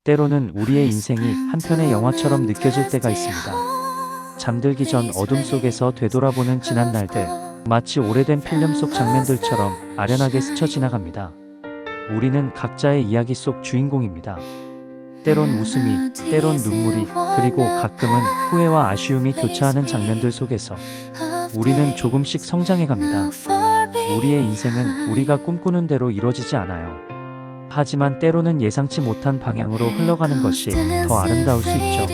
때로는 우리의 인생이 한 편의 영화처럼 느껴질 때가 있습니다. 잠들기 전 어둠 속에서 되돌아보는 지난 날들, 마치 오래된 필름 속 장면들처럼 아련하게 스쳐 지나갑니다. 우리는 각자의 이야기 속 주인공입니다. 때론 웃음이, 때론 눈물이, 그리고 가끔은 후회와 아쉬움이 교차하는 장면들 속에서 우리는 조금씩 성장해 갑니다. 우리의 인생은 우리가 꿈꾸는 대로 이루어지지 않아요. 하지만 때로는 예상치 못한 방향으로 흘러가는 것이 더 아름다울 수 있죠.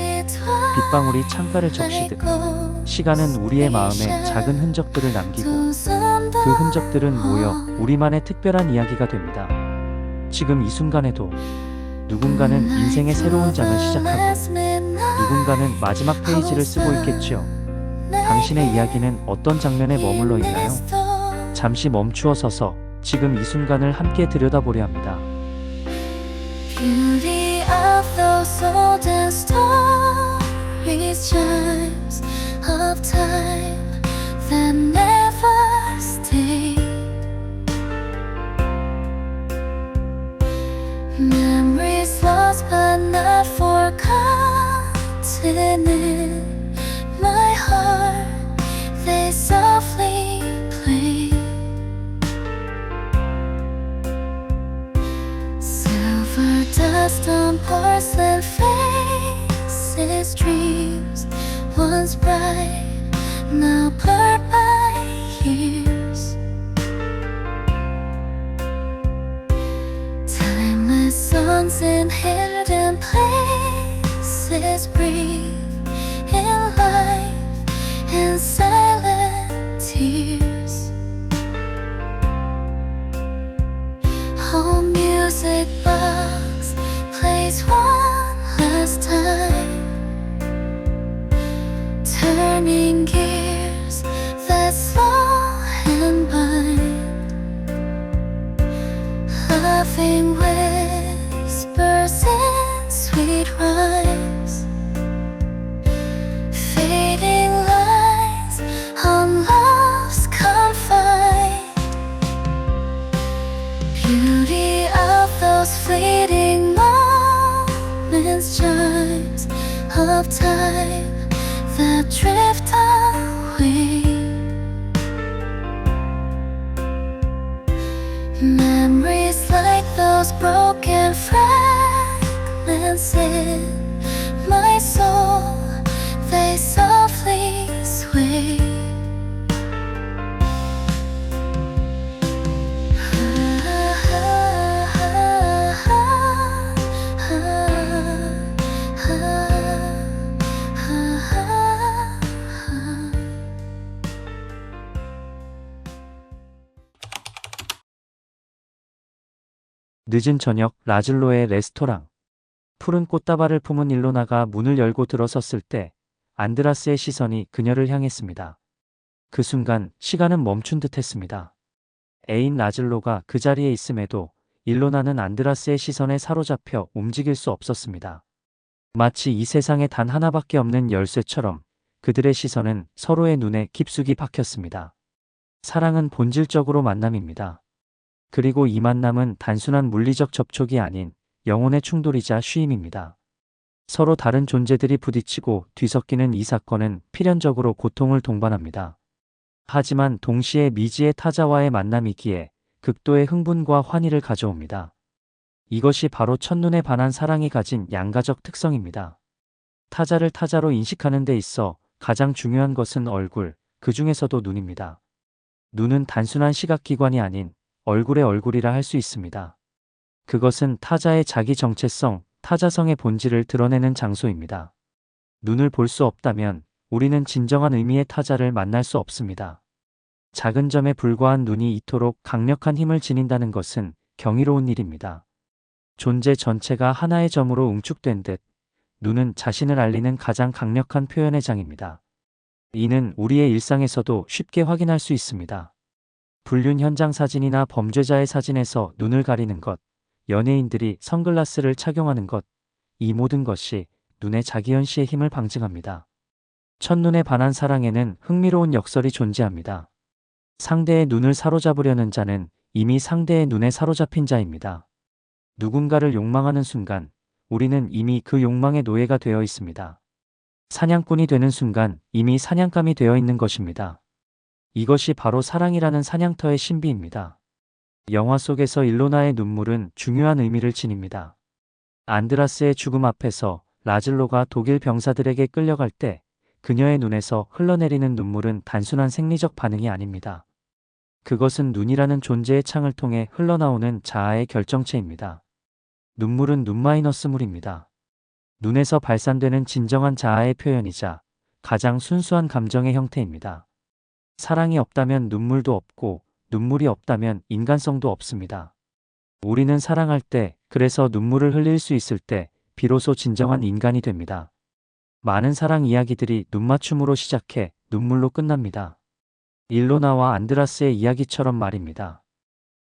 빗방울이 창가를 적시듯 시간은 우리의 마음에 작은 흔적들을 남기고 그 흔적들은 모여 우리만의 특별한 이야기가 됩니다. 지금 이 순간에도 누군가는 인생의 새로운 장을 시작하고 누군가는 마지막 페이지를 쓰고 있겠지요. 당신의 이야기는 어떤 장면에 머물러 있나요? 잠시 멈추어 서서 지금 이 순간을 함께 들여다보려 합니다. Beauty of those olden stories, chimes of time that never stay. Memories lost but not forgotten in my heart, they softly play. Silver dust on porcelain faces, dreams once bright, now blurred by years. Timeless songs in hidden places breathe in life and silent tears. Home music box plays one last time, turning gears that slow and bind. Loving whispers in sweet rhymes, fading lines on love's confine. Beauty of those fleeting moments, chimes of time that drift away. Memories like those broken fragments in my soul, they softly sway. 늦은 저녁 라즐로의 레스토랑. 푸른 꽃다발을 품은 일로나가 문을 열고 들어섰을 때 안드라스의 시선이 그녀를 향했습니다. 그 순간 시간은 멈춘 듯 했습니다. 애인 라즐로가 그 자리에 있음에도 일로나는 안드라스의 시선에 사로잡혀 움직일 수 없었습니다. 마치 이 세상에 단 하나밖에 없는 열쇠처럼 그들의 시선은 서로의 눈에 깊숙이 박혔습니다. 사랑은 본질적으로 만남입니다. 그리고 이 만남은 단순한 물리적 접촉이 아닌 영혼의 충돌이자 쉼입니다. 서로 다른 존재들이 부딪히고 뒤섞이는 이 사건은 필연적으로 고통을 동반합니다. 하지만 동시에 미지의 타자와의 만남이기에 극도의 흥분과 환희를 가져옵니다. 이것이 바로 첫눈에 반한 사랑이 가진 양가적 특성입니다. 타자를 타자로 인식하는 데 있어 가장 중요한 것은 얼굴, 그 중에서도 눈입니다. 눈은 단순한 시각기관이 아닌 얼굴의 얼굴이라 할 수 있습니다. 그것은 타자의 자기 정체성, 타자성의 본질을 드러내는 장소입니다. 눈을 볼 수 없다면 우리는 진정한 의미의 타자를 만날 수 없습니다. 작은 점에 불과한 눈이 이토록 강력한 힘을 지닌다는 것은 경이로운 일입니다. 존재 전체가 하나의 점으로 응축된 듯 눈은 자신을 알리는 가장 강력한 표현의 장입니다. 이는 우리의 일상에서도 쉽게 확인할 수 있습니다. 불륜 현장 사진이나 범죄자의 사진에서 눈을 가리는 것, 연예인들이 선글라스를 착용하는 것, 이 모든 것이 눈의 자기현시의 힘을 방증합니다. 첫눈에 반한 사랑에는 흥미로운 역설이 존재합니다. 상대의 눈을 사로잡으려는 자는 이미 상대의 눈에 사로잡힌 자입니다. 누군가를 욕망하는 순간 우리는 이미 그 욕망의 노예가 되어 있습니다. 사냥꾼이 되는 순간 이미 사냥감이 되어 있는 것입니다. 이것이 바로 사랑이라는 사냥터의 신비입니다. 영화 속에서 일로나의 눈물은 중요한 의미를 지닙니다. 안드라스의 죽음 앞에서 라즐로가 독일 병사들에게 끌려갈 때 그녀의 눈에서 흘러내리는 눈물은 단순한 생리적 반응이 아닙니다. 그것은 눈이라는 존재의 창을 통해 흘러나오는 자아의 결정체입니다. 눈물은 눈 마이너스 물입니다. 눈에서 발산되는 진정한 자아의 표현이자 가장 순수한 감정의 형태입니다. 사랑이 없다면 눈물도 없고 눈물이 없다면 인간성도 없습니다. 우리는 사랑할 때, 그래서 눈물을 흘릴 수 있을 때 비로소 진정한 인간이 됩니다. 많은 사랑 이야기들이 눈맞춤으로 시작해 눈물로 끝납니다. 일로나와 안드라스의 이야기처럼 말입니다.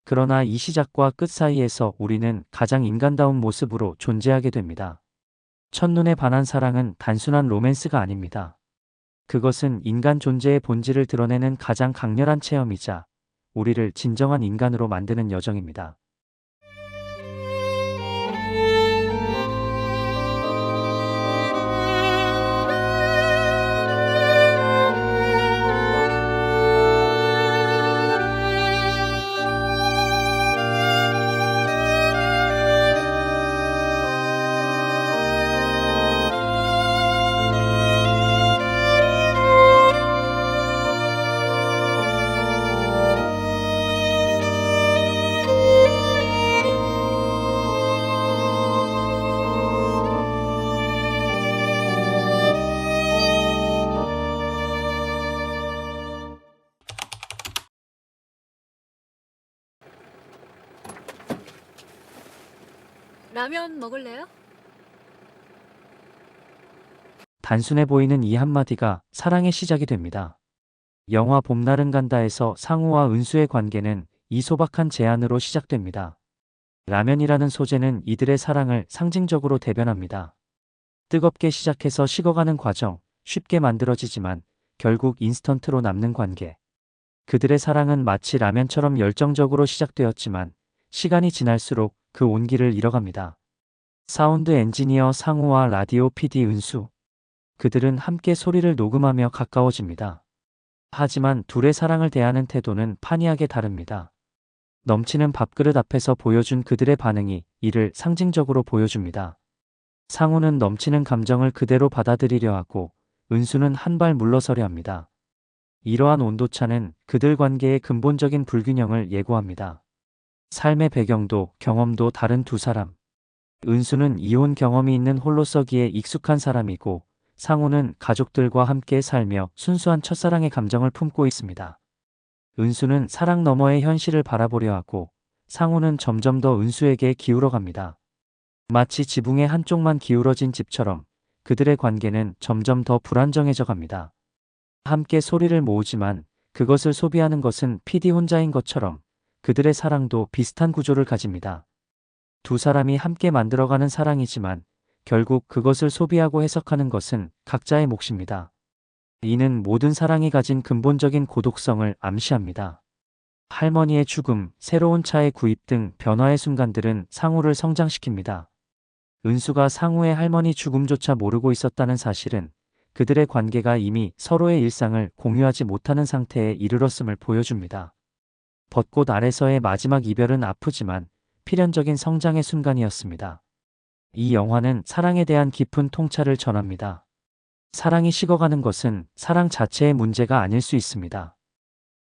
그러나 이 시작과 끝 사이에서 우리는 가장 인간다운 모습으로 존재하게 됩니다. 첫눈에 반한 사랑은 단순한 로맨스가 아닙니다. 그것은 인간 존재의 본질을 드러내는 가장 강렬한 체험이자 우리를 진정한 인간으로 만드는 여정입니다. 라면 먹을래요? 단순해 보이는 이 한마디가 사랑의 시작이 됩니다. 영화 봄날은 간다에서 상우와 은수의 관계는 이 소박한 제안으로 시작됩니다. 라면이라는 소재는 이들의 사랑을 상징적으로 대변합니다. 뜨겁게 시작해서 식어가는 과정, 쉽게 만들어지지만 결국 인스턴트로 남는 관계. 그들의 사랑은 마치 라면처럼 열정적으로 시작되었지만 시간이 지날수록 그 온기를 잃어갑니다. 사운드 엔지니어 상우와 라디오 PD 은수. 그들은 함께 소리를 녹음하며 가까워집니다. 하지만 둘의 사랑을 대하는 태도는 판이하게 다릅니다. 넘치는 밥그릇 앞에서 보여준 그들의 반응이 이를 상징적으로 보여줍니다. 상우는 넘치는 감정을 그대로 받아들이려 하고 은수는 한 발 물러서려 합니다. 이러한 온도차는 그들 관계의 근본적인 불균형을 예고합니다. 삶의 배경도 경험도 다른 두 사람. 은수는 이혼 경험이 있는 홀로서기에 익숙한 사람이고 상우는 가족들과 함께 살며 순수한 첫사랑의 감정을 품고 있습니다. 은수는 사랑 너머의 현실을 바라보려 하고 상우는 점점 더 은수에게 기울어 갑니다. 마치 지붕의 한쪽만 기울어진 집처럼 그들의 관계는 점점 더 불안정해져 갑니다. 함께 소리를 모으지만 그것을 소비하는 것은 PD 혼자인 것처럼 그들의 사랑도 비슷한 구조를 가집니다. 두 사람이 함께 만들어가는 사랑이지만 결국 그것을 소비하고 해석하는 것은 각자의 몫입니다. 이는 모든 사랑이 가진 근본적인 고독성을 암시합니다. 할머니의 죽음, 새로운 차의 구입 등 변화의 순간들은 상우를 성장시킵니다. 은수가 상우의 할머니 죽음조차 모르고 있었다는 사실은 그들의 관계가 이미 서로의 일상을 공유하지 못하는 상태에 이르렀음을 보여줍니다. 벚꽃 아래서의 마지막 이별은 아프지만 필연적인 성장의 순간이었습니다. 이 영화는 사랑에 대한 깊은 통찰을 전합니다. 사랑이 식어가는 것은 사랑 자체의 문제가 아닐 수 있습니다.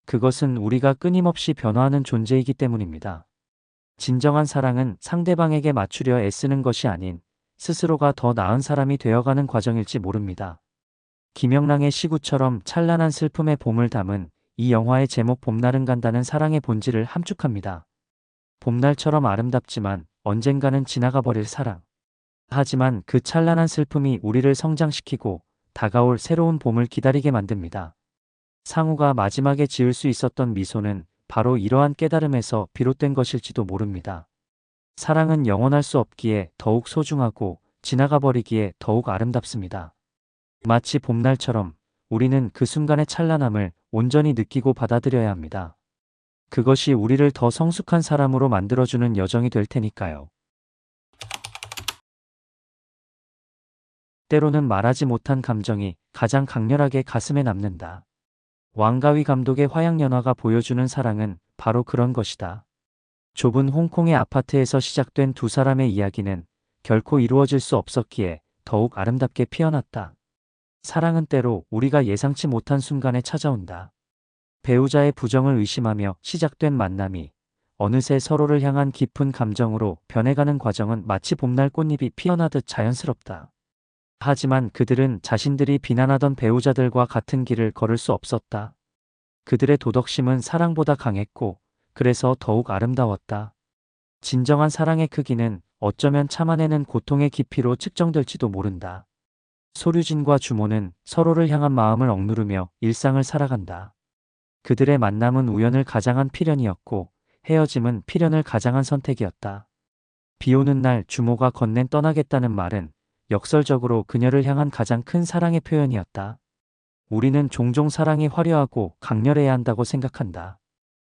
그것은 우리가 끊임없이 변화하는 존재이기 때문입니다. 진정한 사랑은 상대방에게 맞추려 애쓰는 것이 아닌 스스로가 더 나은 사람이 되어가는 과정일지 모릅니다. 김영랑의 시구처럼 찬란한 슬픔의 봄을 담은 이 영화의 제목 봄날은 간다는 사랑의 본질을 함축합니다. 봄날처럼 아름답지만 언젠가는 지나가 버릴 사랑. 하지만 그 찬란한 슬픔이 우리를 성장시키고 다가올 새로운 봄을 기다리게 만듭니다. 상우가 마지막에 지을 수 있었던 미소는 바로 이러한 깨달음에서 비롯된 것일지도 모릅니다. 사랑은 영원할 수 없기에 더욱 소중하고 지나가 버리기에 더욱 아름답습니다. 마치 봄날처럼 우리는 그 순간의 찬란함을 온전히 느끼고 받아들여야 합니다. 그것이 우리를 더 성숙한 사람으로 만들어주는 여정이 될 테니까요. 때로는 말하지 못한 감정이 가장 강렬하게 가슴에 남는다. 왕가위 감독의 화양연화가 보여주는 사랑은 바로 그런 것이다. 좁은 홍콩의 아파트에서 시작된 두 사람의 이야기는 결코 이루어질 수 없었기에 더욱 아름답게 피어났다. 사랑은 때로 우리가 예상치 못한 순간에 찾아온다. 배우자의 부정을 의심하며 시작된 만남이 어느새 서로를 향한 깊은 감정으로 변해가는 과정은 마치 봄날 꽃잎이 피어나듯 자연스럽다. 하지만 그들은 자신들이 비난하던 배우자들과 같은 길을 걸을 수 없었다. 그들의 도덕심은 사랑보다 강했고 그래서 더욱 아름다웠다. 진정한 사랑의 크기는 어쩌면 참아내는 고통의 깊이로 측정될지도 모른다. 소류진과 주모는 서로를 향한 마음을 억누르며 일상을 살아간다. 그들의 만남은 우연을 가장한 필연이었고 헤어짐은 필연을 가장한 선택이었다. 비 오는 날 주모가 건넨 떠나겠다는 말은 역설적으로 그녀를 향한 가장 큰 사랑의 표현이었다. 우리는 종종 사랑이 화려하고 강렬해야 한다고 생각한다.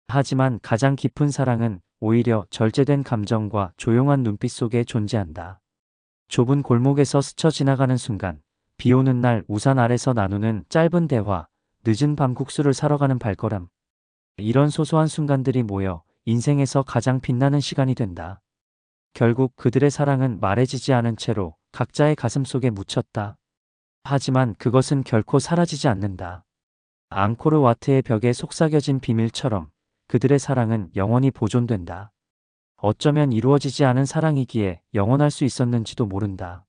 하지만 가장 깊은 사랑은 오히려 절제된 감정과 조용한 눈빛 속에 존재한다. 좁은 골목에서 스쳐 지나가는 순간, 비 오는 날 우산 아래서 나누는 짧은 대화, 늦은 밤 국수를 사러 가는 발걸음. 이런 소소한 순간들이 모여 인생에서 가장 빛나는 시간이 된다. 결국 그들의 사랑은 말해지지 않은 채로 각자의 가슴 속에 묻혔다. 하지만 그것은 결코 사라지지 않는다. 앙코르와트의 벽에 속삭여진 비밀처럼 그들의 사랑은 영원히 보존된다. 어쩌면 이루어지지 않은 사랑이기에 영원할 수 있었는지도 모른다.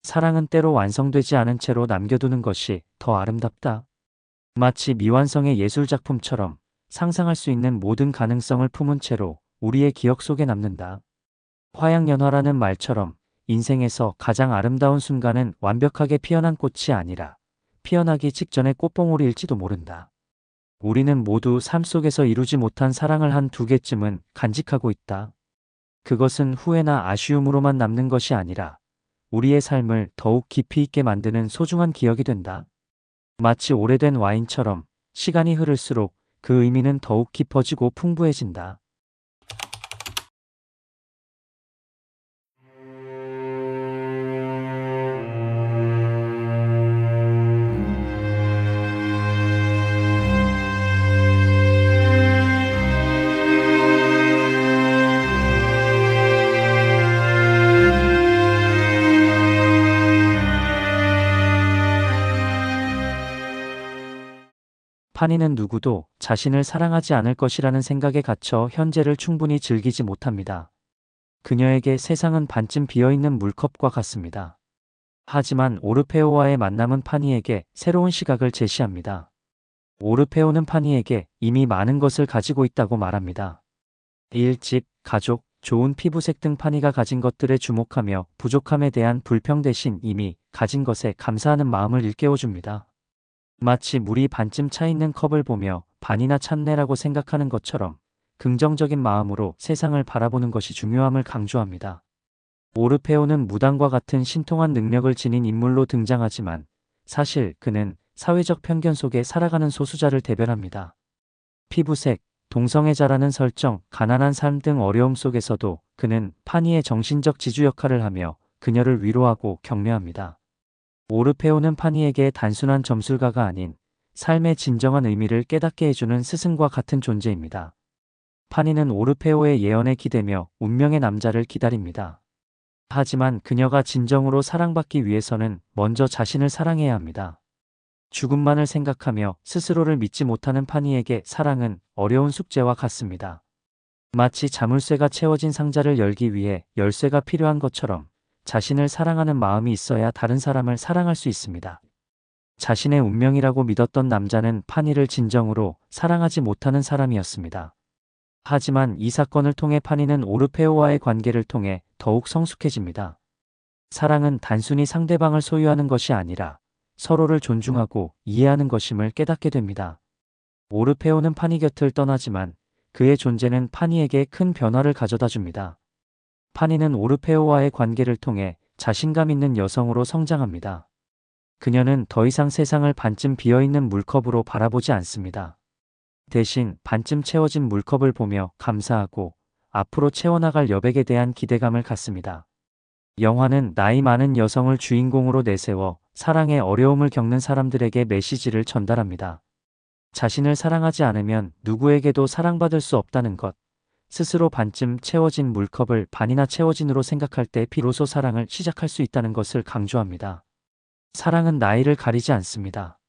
사랑은 때로 완성되지 않은 채로 남겨두는 것이 더 아름답다. 마치 미완성의 예술작품처럼 상상할 수 있는 모든 가능성을 품은 채로 우리의 기억 속에 남는다. 화양연화라는 말처럼 인생에서 가장 아름다운 순간은 완벽하게 피어난 꽃이 아니라 피어나기 직전의 꽃봉오리일지도 모른다. 우리는 모두 삶 속에서 이루지 못한 사랑을 한 두 개쯤은 간직하고 있다. 그것은 후회나 아쉬움으로만 남는 것이 아니라 우리의 삶을 더욱 깊이 있게 만드는 소중한 기억이 된다. 마치 오래된 와인처럼 시간이 흐를수록 그 의미는 더욱 깊어지고 풍부해진다. 파니는 누구도 자신을 사랑하지 않을 것이라는 생각에 갇혀 현재를 충분히 즐기지 못합니다. 그녀에게 세상은 반쯤 비어있는 물컵과 같습니다. 하지만 오르페오와의 만남은 파니에게 새로운 시각을 제시합니다. 오르페오는 파니에게 이미 많은 것을 가지고 있다고 말합니다. 일, 집, 가족, 좋은 피부색 등 파니가 가진 것들에 주목하며 부족함에 대한 불평 대신 이미 가진 것에 감사하는 마음을 일깨워줍니다. 마치 물이 반쯤 차 있는 컵을 보며 반이나 찼네라고 생각하는 것처럼 긍정적인 마음으로 세상을 바라보는 것이 중요함을 강조합니다. 오르페오는 무당과 같은 신통한 능력을 지닌 인물로 등장하지만 사실 그는 사회적 편견 속에 살아가는 소수자를 대변합니다. 피부색, 동성애자라는 설정, 가난한 삶 등 어려움 속에서도 그는 파니의 정신적 지주 역할을 하며 그녀를 위로하고 격려합니다. 오르페오는 파니에게 단순한 점술가가 아닌 삶의 진정한 의미를 깨닫게 해주는 스승과 같은 존재입니다. 파니는 오르페오의 예언에 기대며 운명의 남자를 기다립니다. 하지만 그녀가 진정으로 사랑받기 위해서는 먼저 자신을 사랑해야 합니다. 죽음만을 생각하며 스스로를 믿지 못하는 파니에게 사랑은 어려운 숙제와 같습니다. 마치 자물쇠가 채워진 상자를 열기 위해 열쇠가 필요한 것처럼 자신을 사랑하는 마음이 있어야 다른 사람을 사랑할 수 있습니다. 자신의 운명이라고 믿었던 남자는 파니를 진정으로 사랑하지 못하는 사람이었습니다. 하지만 이 사건을 통해 파니는 오르페오와의 관계를 통해 더욱 성숙해집니다. 사랑은 단순히 상대방을 소유하는 것이 아니라 서로를 존중하고 이해하는 것임을 깨닫게 됩니다. 오르페오는 파니 곁을 떠나지만 그의 존재는 파니에게 큰 변화를 가져다 줍니다. 파니는 오르페오와의 관계를 통해 자신감 있는 여성으로 성장합니다. 그녀는 더 이상 세상을 반쯤 비어있는 물컵으로 바라보지 않습니다. 대신 반쯤 채워진 물컵을 보며 감사하고 앞으로 채워나갈 여백에 대한 기대감을 갖습니다. 영화는 나이 많은 여성을 주인공으로 내세워 사랑의 어려움을 겪는 사람들에게 메시지를 전달합니다. 자신을 사랑하지 않으면 누구에게도 사랑받을 수 없다는 것, 스스로 반쯤 채워진 물컵을 반이나 채워진으로 생각할 때 비로소 사랑을 시작할 수 있다는 것을 강조합니다. 사랑은 나이를 가리지 않습니다.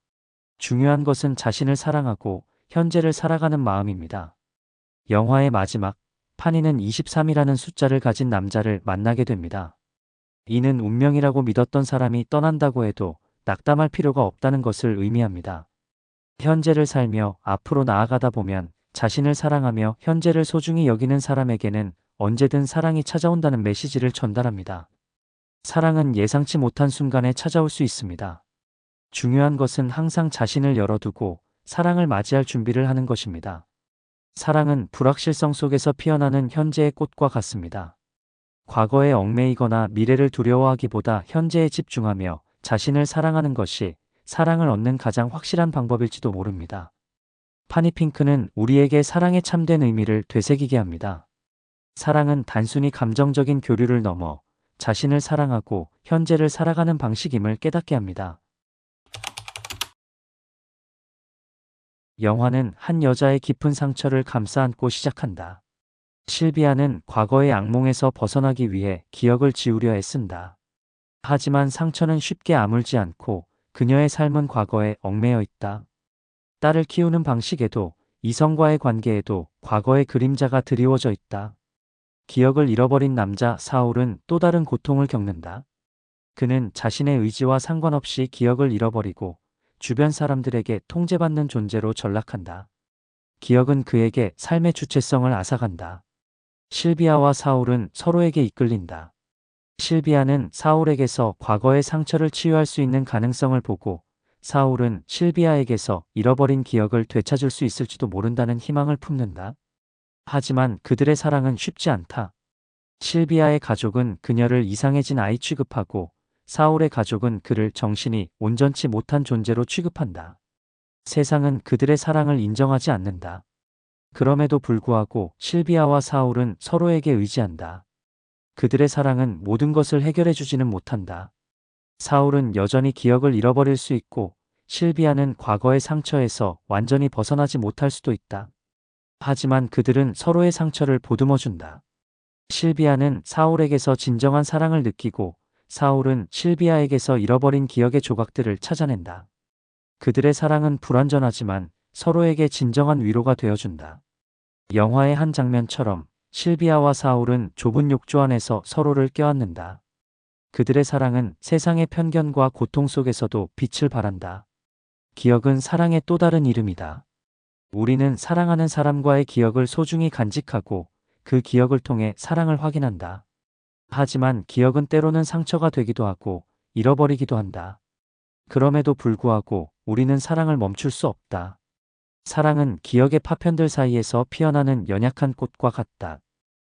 중요한 것은 자신을 사랑하고 현재를 살아가는 마음입니다. 영화의 마지막, 파니는 23이라는 숫자를 가진 남자를 만나게 됩니다. 이는 운명이라고 믿었던 사람이 떠난다고 해도 낙담할 필요가 없다는 것을 의미합니다. 현재를 살며 앞으로 나아가다 보면 자신을 사랑하며 현재를 소중히 여기는 사람에게는 언제든 사랑이 찾아온다는 메시지를 전달합니다. 사랑은 예상치 못한 순간에 찾아올 수 있습니다. 중요한 것은 항상 자신을 열어두고 사랑을 맞이할 준비를 하는 것입니다. 사랑은 불확실성 속에서 피어나는 현재의 꽃과 같습니다. 과거에 얽매이거나 미래를 두려워하기보다 현재에 집중하며 자신을 사랑하는 것이 사랑을 얻는 가장 확실한 방법일지도 모릅니다. 파니 핑크는 우리에게 사랑의 참된 의미를 되새기게 합니다. 사랑은 단순히 감정적인 교류를 넘어 자신을 사랑하고 현재를 살아가는 방식임을 깨닫게 합니다. 영화는 한 여자의 깊은 상처를 감싸 안고 시작한다. 실비아는 과거의 악몽에서 벗어나기 위해 기억을 지우려 애쓴다. 하지만 상처는 쉽게 아물지 않고 그녀의 삶은 과거에 얽매여 있다. 딸을 키우는 방식에도 이성과의 관계에도 과거의 그림자가 드리워져 있다. 기억을 잃어버린 남자 사울은 또 다른 고통을 겪는다. 그는 자신의 의지와 상관없이 기억을 잃어버리고 주변 사람들에게 통제받는 존재로 전락한다. 기억은 그에게 삶의 주체성을 앗아간다. 실비아와 사울은 서로에게 이끌린다. 실비아는 사울에게서 과거의 상처를 치유할 수 있는 가능성을 보고 사울은 실비아에게서 잃어버린 기억을 되찾을 수 있을지도 모른다는 희망을 품는다. 하지만 그들의 사랑은 쉽지 않다. 실비아의 가족은 그녀를 이상해진 아이 취급하고 사울의 가족은 그를 정신이 온전치 못한 존재로 취급한다. 세상은 그들의 사랑을 인정하지 않는다. 그럼에도 불구하고 실비아와 사울은 서로에게 의지한다. 그들의 사랑은 모든 것을 해결해 주지는 못한다. 사울은 여전히 기억을 잃어버릴 수 있고 실비아는 과거의 상처에서 완전히 벗어나지 못할 수도 있다. 하지만 그들은 서로의 상처를 보듬어준다. 실비아는 사울에게서 진정한 사랑을 느끼고 사울은 실비아에게서 잃어버린 기억의 조각들을 찾아낸다. 그들의 사랑은 불완전하지만 서로에게 진정한 위로가 되어준다. 영화의 한 장면처럼 실비아와 사울은 좁은 욕조 안에서 서로를 껴안는다. 그들의 사랑은 세상의 편견과 고통 속에서도 빛을 발한다. 기억은 사랑의 또 다른 이름이다. 우리는 사랑하는 사람과의 기억을 소중히 간직하고 그 기억을 통해 사랑을 확인한다. 하지만 기억은 때로는 상처가 되기도 하고 잃어버리기도 한다. 그럼에도 불구하고 우리는 사랑을 멈출 수 없다. 사랑은 기억의 파편들 사이에서 피어나는 연약한 꽃과 같다.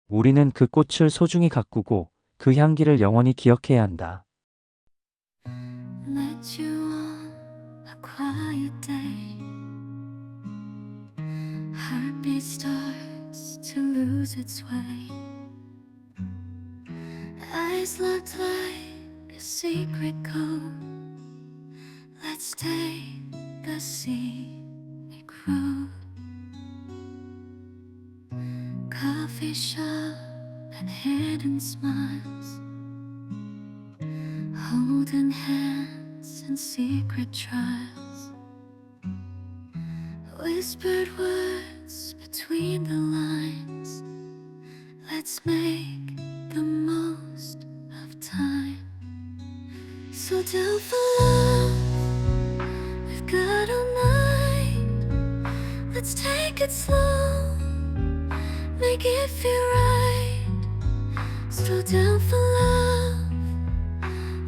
우리는 그 꽃을 소중히 가꾸고 그 향기를 영원히 기억해야 한다. Let you on a quiet day. Heartbeat starts to lose its way. Eyes locked like a secret code. Let's take the scenic road. Coffee shop and hidden smiles, holding hands in secret trials, whispered words between the lines. Let's make the most of time. So down for love, we've got all night. Let's take it slow, make it feel right. Slow down for love,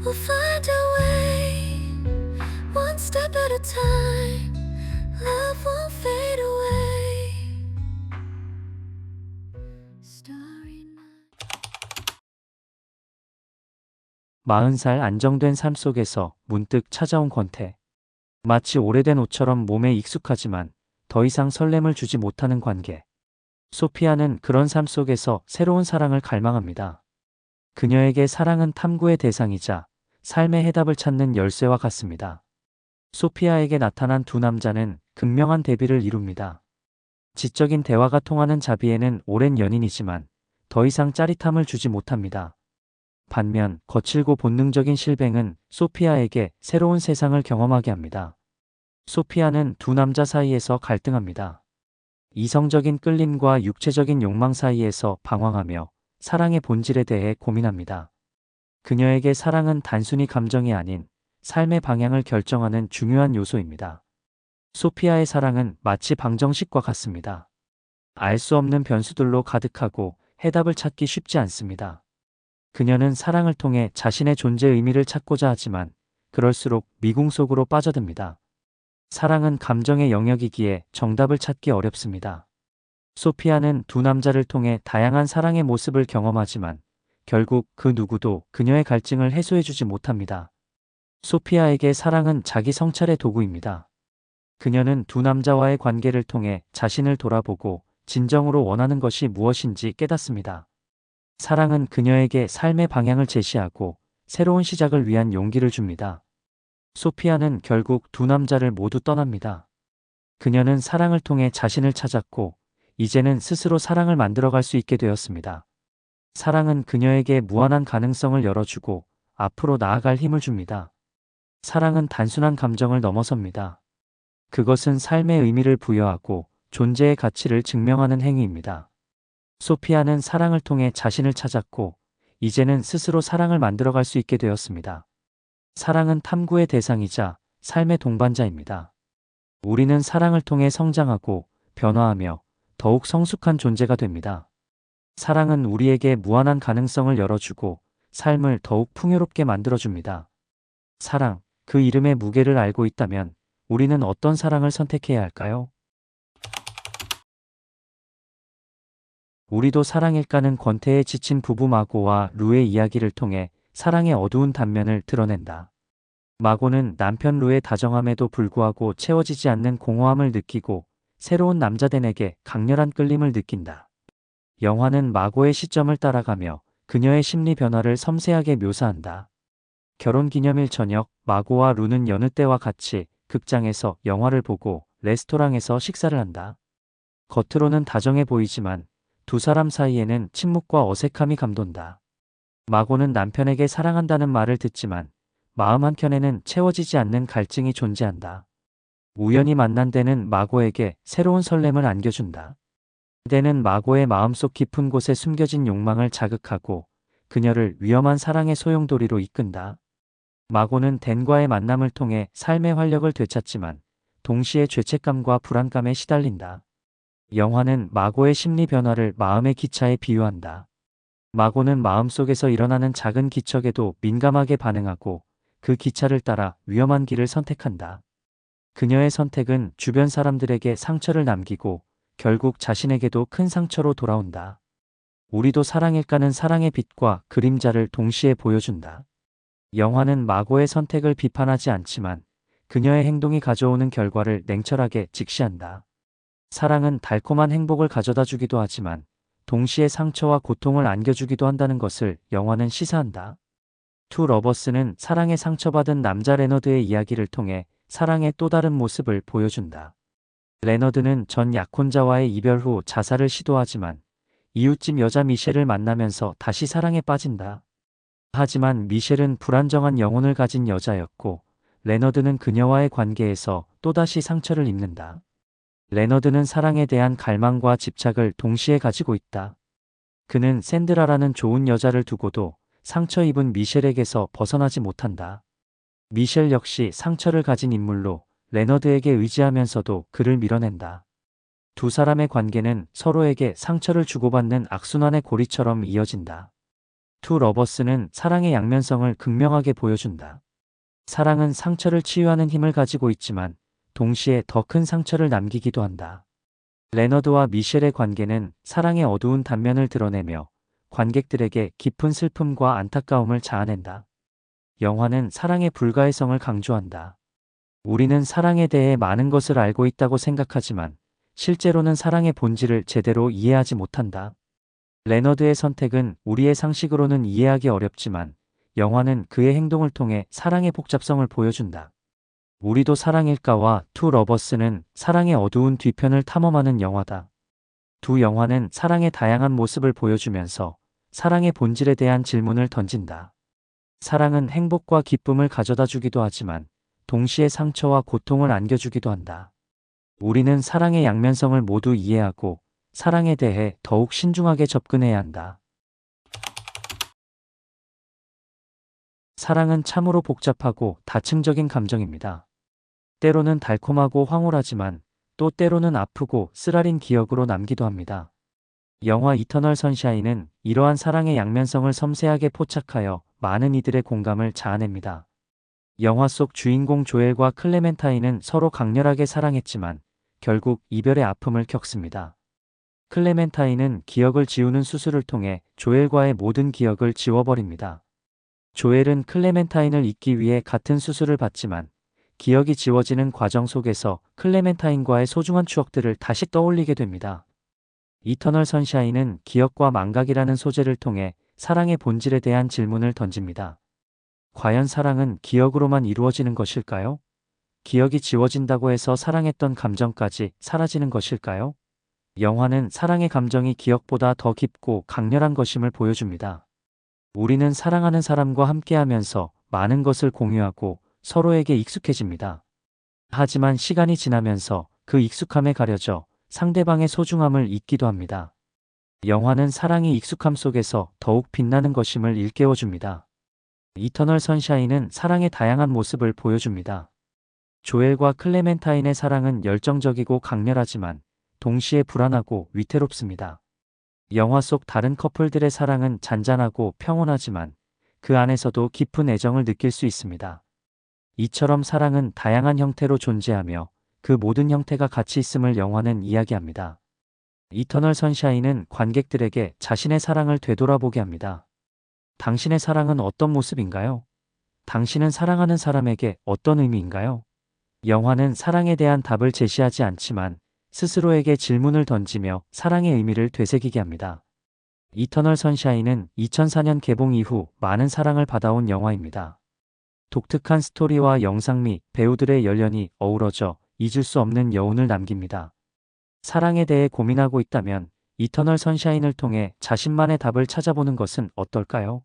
we'll find a way. One step at a time, love won't fade away. Starry night. 40살 안정된 삶 속에서 문득 찾아온 권태. 마치 오래된 옷처럼 몸에 익숙하지만 더 이상 설렘을 주지 못하는 관계. 소피아는 그런 삶 속에서 새로운 사랑을 갈망합니다. 그녀에게 사랑은 탐구의 대상이자 삶의 해답을 찾는 열쇠와 같습니다. 소피아에게 나타난 두 남자는 극명한 대비를 이룹니다. 지적인 대화가 통하는 자비에는 오랜 연인이지만 더 이상 짜릿함을 주지 못합니다. 반면 거칠고 본능적인 실뱅은 소피아에게 새로운 세상을 경험하게 합니다. 소피아는 두 남자 사이에서 갈등합니다. 이성적인 끌림과 육체적인 욕망 사이에서 방황하며 사랑의 본질에 대해 고민합니다. 그녀에게 사랑은 단순히 감정이 아닌 삶의 방향을 결정하는 중요한 요소입니다. 소피아의 사랑은 마치 방정식과 같습니다. 알 수 없는 변수들로 가득하고 해답을 찾기 쉽지 않습니다. 그녀는 사랑을 통해 자신의 존재의 의미를 찾고자 하지만 그럴수록 미궁 속으로 빠져듭니다. 사랑은 감정의 영역이기에 정답을 찾기 어렵습니다. 소피아는 두 남자를 통해 다양한 사랑의 모습을 경험하지만 결국 그 누구도 그녀의 갈증을 해소해주지 못합니다. 소피아에게 사랑은 자기 성찰의 도구입니다. 그녀는 두 남자와의 관계를 통해 자신을 돌아보고 진정으로 원하는 것이 무엇인지 깨닫습니다. 사랑은 그녀에게 삶의 방향을 제시하고 새로운 시작을 위한 용기를 줍니다. 소피아는 결국 두 남자를 모두 떠납니다. 그녀는 사랑을 통해 자신을 찾았고 이제는 스스로 사랑을 만들어갈 수 있게 되었습니다. 사랑은 그녀에게 무한한 가능성을 열어주고 앞으로 나아갈 힘을 줍니다. 사랑은 단순한 감정을 넘어섭니다. 그것은 삶의 의미를 부여하고 존재의 가치를 증명하는 행위입니다. 소피아는 사랑을 통해 자신을 찾았고 이제는 스스로 사랑을 만들어갈 수 있게 되었습니다. 사랑은 탐구의 대상이자 삶의 동반자입니다. 우리는 사랑을 통해 성장하고 변화하며 더욱 성숙한 존재가 됩니다. 사랑은 우리에게 무한한 가능성을 열어주고 삶을 더욱 풍요롭게 만들어줍니다. 사랑, 그 이름의 무게를 알고 있다면 우리는 어떤 사랑을 선택해야 할까요? 우리도 사랑일까는 권태에 지친 부부 마고와 루의 이야기를 통해 사랑의 어두운 단면을 드러낸다. 마고는 남편 루의 다정함에도 불구하고 채워지지 않는 공허함을 느끼고 새로운 남자댄에게 강렬한 끌림을 느낀다. 영화는 마고의 시점을 따라가며 그녀의 심리 변화를 섬세하게 묘사한다. 결혼기념일 저녁, 마고와 루는 여느 때와 같이 극장에서 영화를 보고 레스토랑에서 식사를 한다. 겉으로는 다정해 보이지만 두 사람 사이에는 침묵과 어색함이 감돈다. 마고는 남편에게 사랑한다는 말을 듣지만 마음 한켠에는 채워지지 않는 갈증이 존재한다. 우연히 만난 데는 마고에게 새로운 설렘을 안겨준다. 때는 마고의 마음속 깊은 곳에 숨겨진 욕망을 자극하고 그녀를 위험한 사랑의 소용돌이로 이끈다. 마고는 댄과의 만남을 통해 삶의 활력을 되찾지만 동시에 죄책감과 불안감에 시달린다. 영화는 마고의 심리 변화를 마음의 기차에 비유한다. 마고는 마음속에서 일어나는 작은 기척에도 민감하게 반응하고 그 기차를 따라 위험한 길을 선택한다. 그녀의 선택은 주변 사람들에게 상처를 남기고 결국 자신에게도 큰 상처로 돌아온다. 우리도 사랑일까는 사랑의 빛과 그림자를 동시에 보여준다. 영화는 마고의 선택을 비판하지 않지만 그녀의 행동이 가져오는 결과를 냉철하게 직시한다. 사랑은 달콤한 행복을 가져다 주기도 하지만 동시에 상처와 고통을 안겨주기도 한다는 것을 영화는 시사한다. 투 러버스는 사랑에 상처받은 남자 레너드의 이야기를 통해 사랑의 또 다른 모습을 보여준다. 레너드는 전 약혼자와의 이별 후 자살을 시도하지만 이웃집 여자 미셸을 만나면서 다시 사랑에 빠진다. 하지만 미셸은 불안정한 영혼을 가진 여자였고 레너드는 그녀와의 관계에서 또다시 상처를 입는다. 레너드는 사랑에 대한 갈망과 집착을 동시에 가지고 있다. 그는 샌드라라는 좋은 여자를 두고도 상처 입은 미셸에게서 벗어나지 못한다. 미셸 역시 상처를 가진 인물로 레너드에게 의지하면서도 그를 밀어낸다. 두 사람의 관계는 서로에게 상처를 주고받는 악순환의 고리처럼 이어진다. 투 러버스는 사랑의 양면성을 극명하게 보여준다. 사랑은 상처를 치유하는 힘을 가지고 있지만 동시에 더 큰 상처를 남기기도 한다. 레너드와 미셸의 관계는 사랑의 어두운 단면을 드러내며 관객들에게 깊은 슬픔과 안타까움을 자아낸다. 영화는 사랑의 불가해성을 강조한다. 우리는 사랑에 대해 많은 것을 알고 있다고 생각하지만 실제로는 사랑의 본질을 제대로 이해하지 못한다. 레너드의 선택은 우리의 상식으로는 이해하기 어렵지만 영화는 그의 행동을 통해 사랑의 복잡성을 보여준다. 우리도 사랑일까와 투 러버스는 사랑의 어두운 뒤편을 탐험하는 영화다. 두 영화는 사랑의 다양한 모습을 보여주면서 사랑의 본질에 대한 질문을 던진다. 사랑은 행복과 기쁨을 가져다 주기도 하지만 동시에 상처와 고통을 안겨주기도 한다. 우리는 사랑의 양면성을 모두 이해하고 사랑에 대해 더욱 신중하게 접근해야 한다. 사랑은 참으로 복잡하고 다층적인 감정입니다. 때로는 달콤하고 황홀하지만 또 때로는 아프고 쓰라린 기억으로 남기도 합니다. 영화 이터널 선샤인은 이러한 사랑의 양면성을 섬세하게 포착하여 많은 이들의 공감을 자아냅니다. 영화 속 주인공 조엘과 클레멘타인은 서로 강렬하게 사랑했지만 결국 이별의 아픔을 겪습니다. 클레멘타인은 기억을 지우는 수술을 통해 조엘과의 모든 기억을 지워버립니다. 조엘은 클레멘타인을 잊기 위해 같은 수술을 받지만 기억이 지워지는 과정 속에서 클레멘타인과의 소중한 추억들을 다시 떠올리게 됩니다. 이터널 선샤인은 기억과 망각이라는 소재를 통해 사랑의 본질에 대한 질문을 던집니다. 과연 사랑은 기억으로만 이루어지는 것일까요? 기억이 지워진다고 해서 사랑했던 감정까지 사라지는 것일까요? 영화는 사랑의 감정이 기억보다 더 깊고 강렬한 것임을 보여줍니다. 우리는 사랑하는 사람과 함께하면서 많은 것을 공유하고 서로에게 익숙해집니다. 하지만 시간이 지나면서 그 익숙함에 가려져 상대방의 소중함을 잊기도 합니다. 영화는 사랑이 익숙함 속에서 더욱 빛나는 것임을 일깨워줍니다. 이터널 선샤인은 사랑의 다양한 모습을 보여줍니다. 조엘과 클레멘타인의 사랑은 열정적이고 강렬하지만 동시에 불안하고 위태롭습니다. 영화 속 다른 커플들의 사랑은 잔잔하고 평온하지만 그 안에서도 깊은 애정을 느낄 수 있습니다. 이처럼 사랑은 다양한 형태로 존재하며 그 모든 형태가 같이 있음을 영화는 이야기합니다. 이터널 선샤인은 관객들에게 자신의 사랑을 되돌아보게 합니다. 당신의 사랑은 어떤 모습인가요? 당신은 사랑하는 사람에게 어떤 의미인가요? 영화는 사랑에 대한 답을 제시하지 않지만 스스로에게 질문을 던지며 사랑의 의미를 되새기게 합니다. 이터널 선샤인은 2004년 개봉 이후 많은 사랑을 받아온 영화입니다. 독특한 스토리와 영상 및 배우들의 열연이 어우러져 잊을 수 없는 여운을 남깁니다. 사랑에 대해 고민하고 있다면 이터널 선샤인을 통해 자신만의 답을 찾아보는 것은 어떨까요?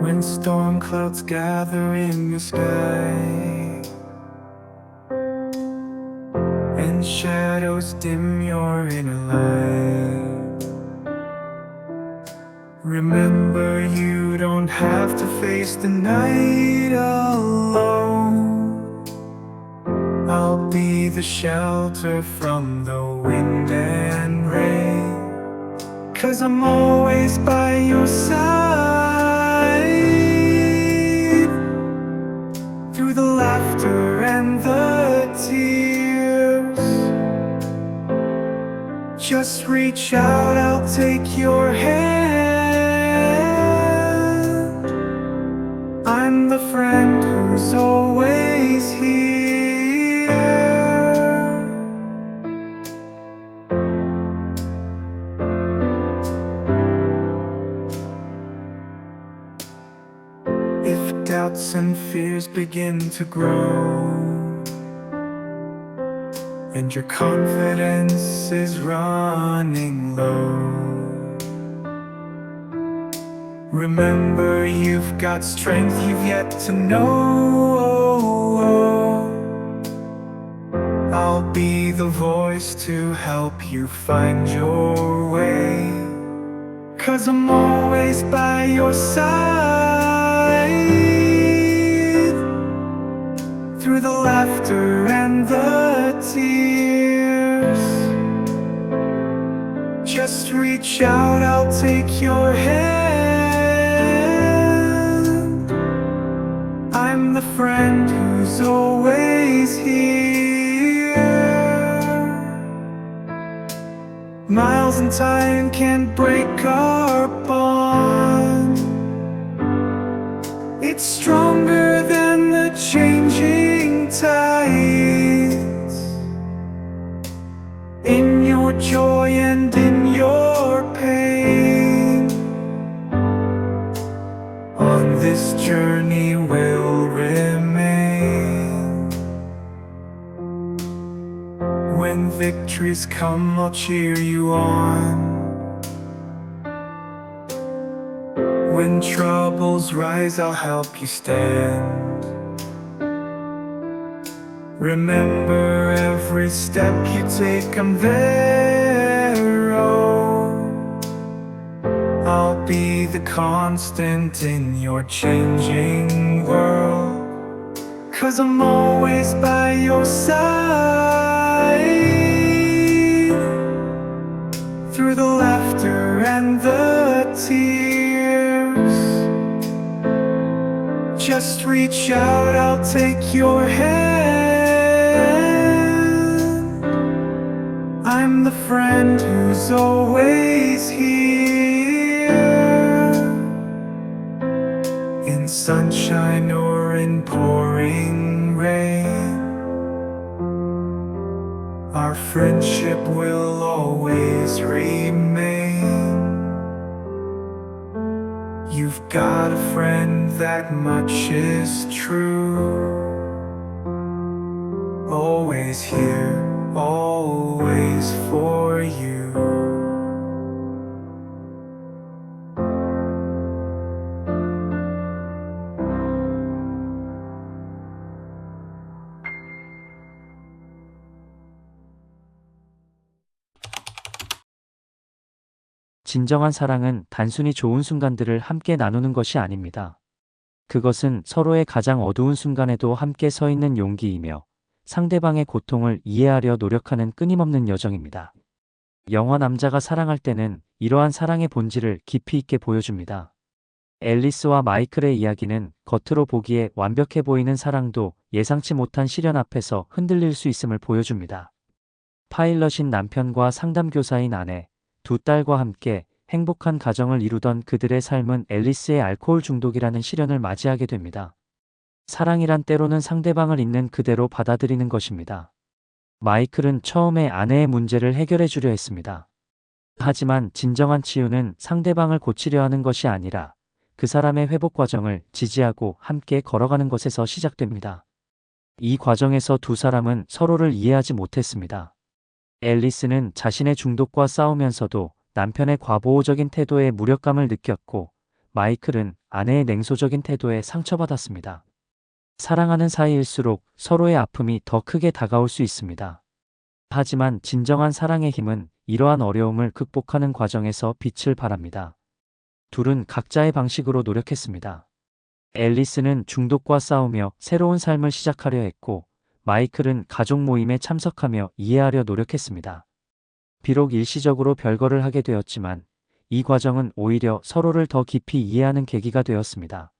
When storm clouds gather in the sky and shadows dim your inner light, remember you don't have to face the night alone. I'll be the shelter from the wind and rain, 'cause I'm always by your side. Through the laughter and the tears, just reach out, I'll take your hand. I'm the friend who's always here. If doubts and fears begin to grow and your confidence is running low, remember you've got strength you've yet to know. I'll be the voice to help you find your way, 'cause I'm always by your side. Through the laughter and the tears, just reach out, I'll take your hand. I'm the friend who's always here. Miles and time can't break our bond. It's stronger than the changing tides. In your joy and in your pain, on this journey we'll remain. When victories come, I'll cheer you on. When troubles rise, I'll help you stand. Remember, every step you take, I'm there. Oh, I'll be the constant in your changing world, 'cause I'm always by your side. Through the laughter and the tears, just reach out, I'll take your hand. I'm the friend who's always here, in sunshine or in pouring rain. Our friendship will always remain. You've got a friend, that much is true. Always here, always for you. 진정한 사랑은 단순히 좋은 순간들을 함께 나누는 것이 아닙니다. 그것은 서로의 가장 어두운 순간에도 함께 서 있는 용기이며 상대방의 고통을 이해하려 노력하는 끊임없는 여정입니다. 영화 남자가 사랑할 때는 이러한 사랑의 본질을 깊이 있게 보여줍니다. 앨리스와 마이클의 이야기는 겉으로 보기에 완벽해 보이는 사랑도 예상치 못한 시련 앞에서 흔들릴 수 있음을 보여줍니다. 파일럿인 남편과 상담교사인 아내, 두 딸과 함께 행복한 가정을 이루던 그들의 삶은 앨리스의 알코올 중독이라는 시련을 맞이하게 됩니다. 사랑이란 때로는 상대방을 있는 그대로 받아들이는 것입니다. 마이클은 처음에 아내의 문제를 해결해 주려 했습니다. 하지만 진정한 치유는 상대방을 고치려 하는 것이 아니라 그 사람의 회복 과정을 지지하고 함께 걸어가는 것에서 시작됩니다. 이 과정에서 두 사람은 서로를 이해하지 못했습니다. 앨리스는 자신의 중독과 싸우면서도 남편의 과보호적인 태도에 무력감을 느꼈고, 마이클은 아내의 냉소적인 태도에 상처받았습니다. 사랑하는 사이일수록 서로의 아픔이 더 크게 다가올 수 있습니다. 하지만 진정한 사랑의 힘은 이러한 어려움을 극복하는 과정에서 빛을 발합니다. 둘은 각자의 방식으로 노력했습니다. 앨리스는 중독과 싸우며 새로운 삶을 시작하려 했고, 마이클은 가족 모임에 참석하며 이해하려 노력했습니다. 비록 일시적으로 별거를 하게 되었지만 이 과정은 오히려 서로를 더 깊이 이해하는 계기가 되었습니다.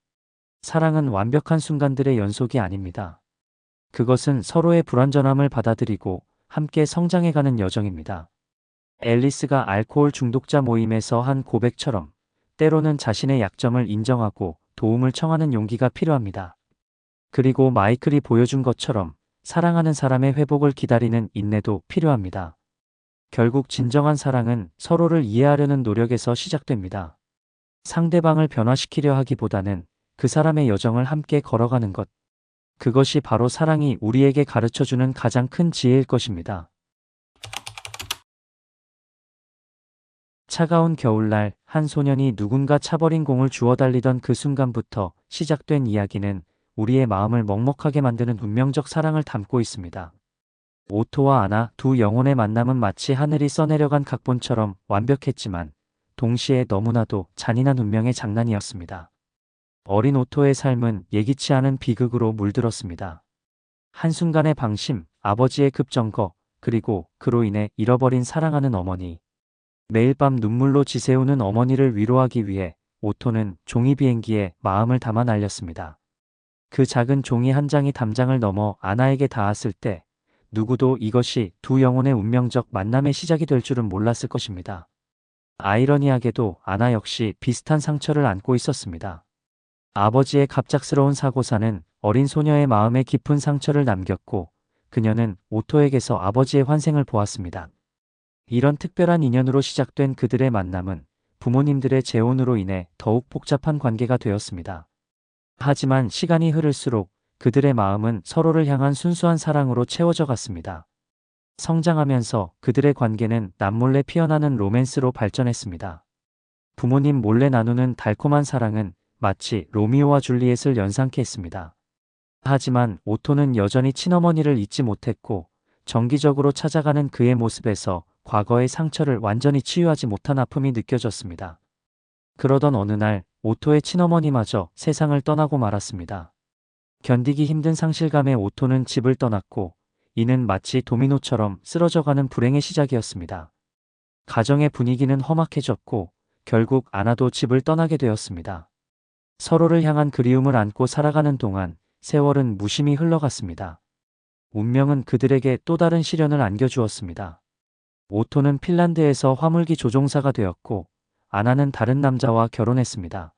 사랑은 완벽한 순간들의 연속이 아닙니다. 그것은 서로의 불완전함을 받아들이고 함께 성장해가는 여정입니다. 앨리스가 알코올 중독자 모임에서 한 고백처럼 때로는 자신의 약점을 인정하고 도움을 청하는 용기가 필요합니다. 그리고 마이클이 보여준 것처럼 사랑하는 사람의 회복을 기다리는 인내도 필요합니다. 결국 진정한 사랑은 서로를 이해하려는 노력에서 시작됩니다. 상대방을 변화시키려 하기보다는 그 사람의 여정을 함께 걸어가는 것. 그것이 바로 사랑이 우리에게 가르쳐주는 가장 큰 지혜일 것입니다. 차가운 겨울날 한 소년이 누군가 차버린 공을 주워 달리던 그 순간부터 시작된 이야기는 우리의 마음을 먹먹하게 만드는 운명적 사랑을 담고 있습니다. 오토와 아나 두 영혼의 만남은 마치 하늘이 써내려간 각본처럼 완벽했지만 동시에 너무나도 잔인한 운명의 장난이었습니다. 어린 오토의 삶은 예기치 않은 비극으로 물들었습니다. 한순간의 방심, 아버지의 급정거, 그리고 그로 인해 잃어버린 사랑하는 어머니. 매일 밤 눈물로 지새우는 어머니를 위로하기 위해 오토는 종이 비행기에 마음을 담아 날렸습니다. 그 작은 종이 한 장이 담장을 넘어 아나에게 닿았을 때 누구도 이것이 두 영혼의 운명적 만남의 시작이 될 줄은 몰랐을 것입니다. 아이러니하게도 아나 역시 비슷한 상처를 안고 있었습니다. 아버지의 갑작스러운 사고사는 어린 소녀의 마음에 깊은 상처를 남겼고 그녀는 오토에게서 아버지의 환생을 보았습니다. 이런 특별한 인연으로 시작된 그들의 만남은 부모님들의 재혼으로 인해 더욱 복잡한 관계가 되었습니다. 하지만 시간이 흐를수록 그들의 마음은 서로를 향한 순수한 사랑으로 채워져 갔습니다. 성장하면서 그들의 관계는 남몰래 피어나는 로맨스로 발전했습니다. 부모님 몰래 나누는 달콤한 사랑은 마치 로미오와 줄리엣을 연상케 했습니다. 하지만 오토는 여전히 친어머니를 잊지 못했고 정기적으로 찾아가는 그의 모습에서 과거의 상처를 완전히 치유하지 못한 아픔이 느껴졌습니다. 그러던 어느 날 오토의 친어머니마저 세상을 떠나고 말았습니다. 견디기 힘든 상실감에 오토는 집을 떠났고 이는 마치 도미노처럼 쓰러져가는 불행의 시작이었습니다. 가정의 분위기는 험악해졌고 결국 아나도 집을 떠나게 되었습니다. 서로를 향한 그리움을 안고 살아가는 동안 세월은 무심히 흘러갔습니다. 운명은 그들에게 또 다른 시련을 안겨주었습니다. 오토는 핀란드에서 화물기 조종사가 되었고 아나는 다른 남자와 결혼했습니다.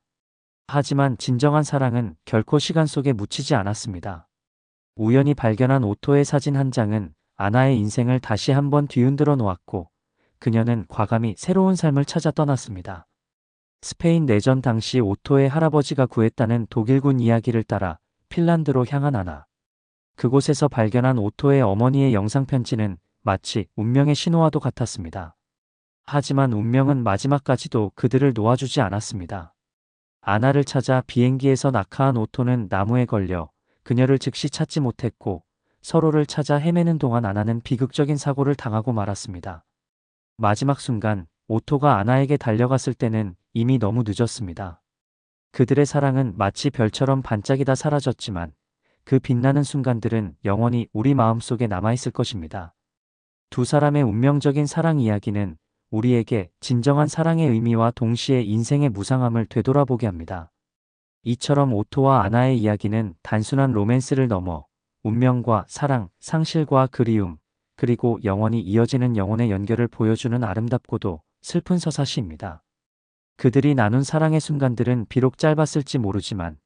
하지만 진정한 사랑은 결코 시간 속에 묻히지 않았습니다. 우연히 발견한 오토의 사진 한 장은 아나의 인생을 다시 한번 뒤흔들어 놓았고 그녀는 과감히 새로운 삶을 찾아 떠났습니다. 스페인 내전 당시 오토의 할아버지가 구했다는 독일군 이야기를 따라 핀란드로 향한 아나. 그곳에서 발견한 오토의 어머니의 영상편지는 마치 운명의 신호와도 같았습니다. 하지만 운명은 마지막까지도 그들을 놓아주지 않았습니다. 아나를 찾아 비행기에서 낙하한 오토는 나무에 걸려 그녀를 즉시 찾지 못했고 서로를 찾아 헤매는 동안 아나는 비극적인 사고를 당하고 말았습니다. 마지막 순간 오토가 아나에게 달려갔을 때는 이미 너무 늦었습니다. 그들의 사랑은 마치 별처럼 반짝이다 사라졌지만 그 빛나는 순간들은 영원히 우리 마음속에 남아있을 것입니다. 두 사람의 운명적인 사랑 이야기는 우리에게 진정한 사랑의 의미와 동시에 인생의 무상함을 되돌아보게 합니다. 이처럼 오토와 아나의 이야기는 단순한 로맨스를 넘어 운명과 사랑, 상실과 그리움, 그리고 영원히 이어지는 영혼의 연결을 보여주는 아름답고도 슬픈 서사시입니다. 그들이 나눈 사랑의 순간들은 비록 짧았을지 모르지만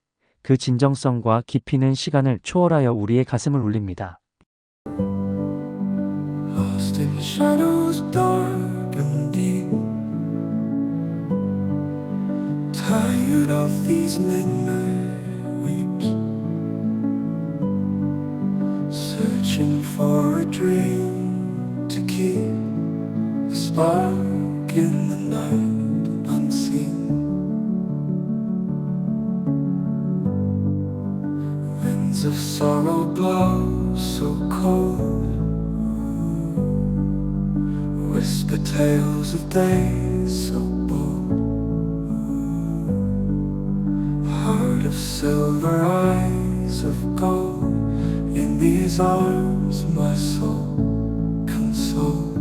그 진정성과 깊이는 시간을 초월하여 우리의 가슴을 울립니다. Lost in shadows dark and deep, tired of these midnight weeps, searching for a dream to keep a spark in the night unseen. Winds of sorrow blow so cold, whisper tales of days so bold, heart of silver, eyes of gold, in these arms my soul consoled.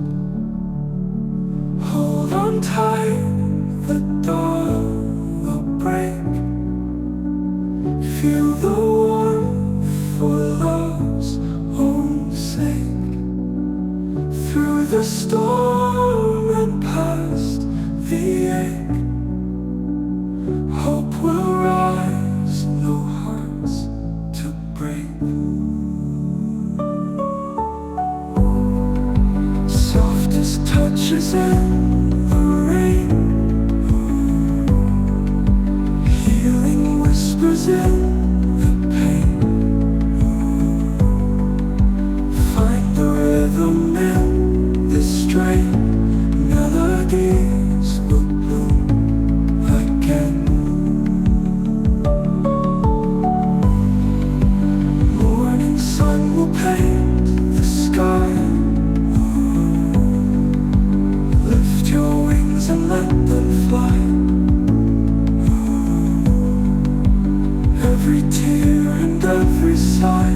Hold on tight, the dawn will break, feel the warmth for love's own sake. Through the storm and past the ache, hope will rise, no hearts to break. Softest touches in the rain, healing whispers in the pain. Find the rhythm in this stray, melodies will bloom again. Morning sun will paint the sky, lift your wings and let them fly. Every tear and every sigh,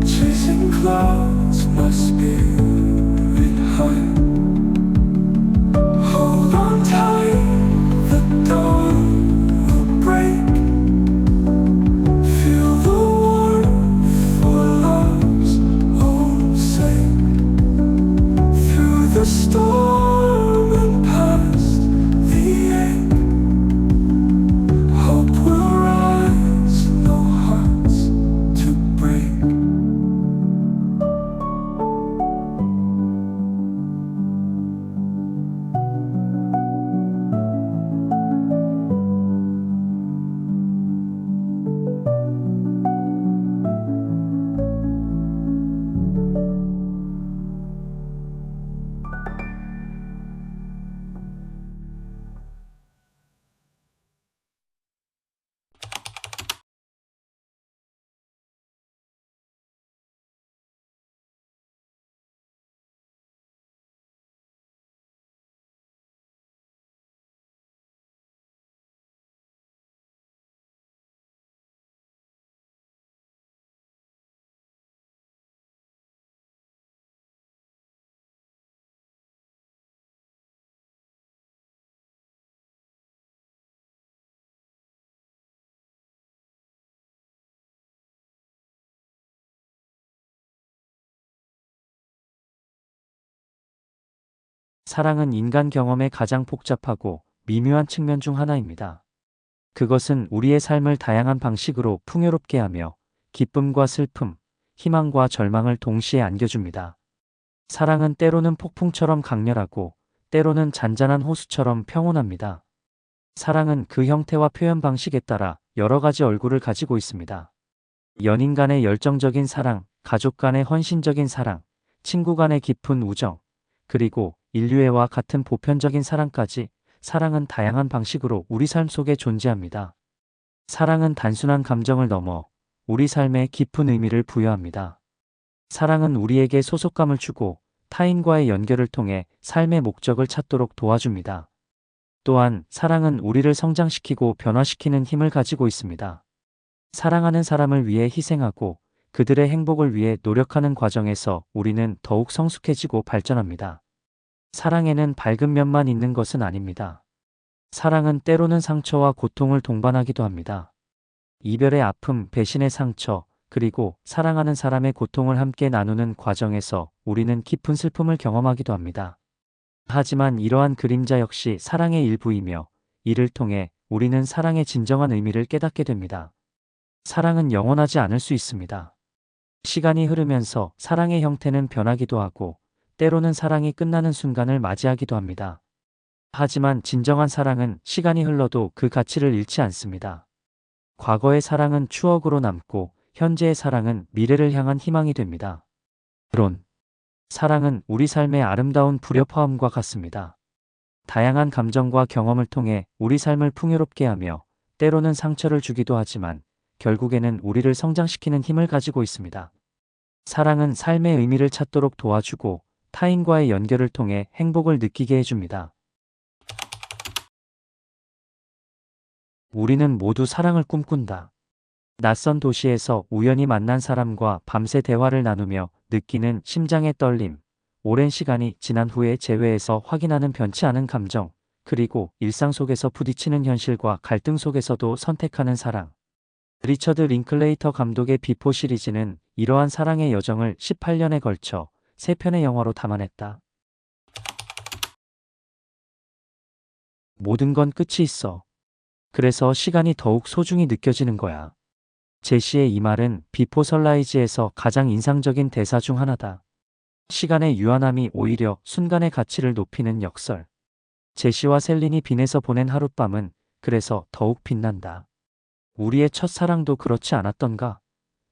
chasing clouds, my spirit high. Hold on tight, the dawn will break, feel the warmth for love's own 사랑은 인간 경험의 가장 복잡하고 미묘한 측면 중 하나입니다. 그것은 우리의 삶을 다양한 방식으로 풍요롭게 하며 기쁨과 슬픔, 희망과 절망을 동시에 안겨줍니다. 사랑은 때로는 폭풍처럼 강렬하고 때로는 잔잔한 호수처럼 평온합니다. 사랑은 그 형태와 표현 방식에 따라 여러 가지 얼굴을 가지고 있습니다. 연인 간의 열정적인 사랑, 가족 간의 헌신적인 사랑, 친구 간의 깊은 우정, 그리고 인류애와 같은 보편적인 사랑까지 사랑은 다양한 방식으로 우리 삶 속에 존재합니다. 사랑은 단순한 감정을 넘어 우리 삶에 깊은 의미를 부여합니다. 사랑은 우리에게 소속감을 주고 타인과의 연결을 통해 삶의 목적을 찾도록 도와줍니다. 또한 사랑은 우리를 성장시키고 변화시키는 힘을 가지고 있습니다. 사랑하는 사람을 위해 희생하고 그들의 행복을 위해 노력하는 과정에서 우리는 더욱 성숙해지고 발전합니다. 사랑에는 밝은 면만 있는 것은 아닙니다. 사랑은 때로는 상처와 고통을 동반하기도 합니다. 이별의 아픔, 배신의 상처, 그리고 사랑하는 사람의 고통을 함께 나누는 과정에서 우리는 깊은 슬픔을 경험하기도 합니다. 하지만 이러한 그림자 역시 사랑의 일부이며 이를 통해 우리는 사랑의 진정한 의미를 깨닫게 됩니다. 사랑은 영원하지 않을 수 있습니다. 시간이 흐르면서 사랑의 형태는 변하기도 하고 때로는 사랑이 끝나는 순간을 맞이하기도 합니다. 하지만 진정한 사랑은 시간이 흘러도 그 가치를 잃지 않습니다. 과거의 사랑은 추억으로 남고 현재의 사랑은 미래를 향한 희망이 됩니다. 결론. 사랑은 우리 삶의 아름다운 불협화음과 같습니다. 다양한 감정과 경험을 통해 우리 삶을 풍요롭게 하며 때로는 상처를 주기도 하지만 결국에는 우리를 성장시키는 힘을 가지고 있습니다. 사랑은 삶의 의미를 찾도록 도와주고 타인과의 연결을 통해 행복을 느끼게 해줍니다. 우리는 모두 사랑을 꿈꾼다. 낯선 도시에서 우연히 만난 사람과 밤새 대화를 나누며 느끼는 심장의 떨림, 오랜 시간이 지난 후에 재회에서 확인하는 변치 않은 감정, 그리고 일상 속에서 부딪히는 현실과 갈등 속에서도 선택하는 사랑. 리처드 링클레이터 감독의 비포 시리즈는 이러한 사랑의 여정을 18년에 걸쳐 3편의 영화로 담아냈다. 모든 건 끝이 있어. 그래서 시간이 더욱 소중히 느껴지는 거야. 제시의 이 말은 비포 선라이즈에서 가장 인상적인 대사 중 하나다. 시간의 유한함이 오히려 순간의 가치를 높이는 역설. 제시와 셀린이 빈에서 보낸 하룻밤은 그래서 더욱 빛난다. 우리의 첫사랑도 그렇지 않았던가?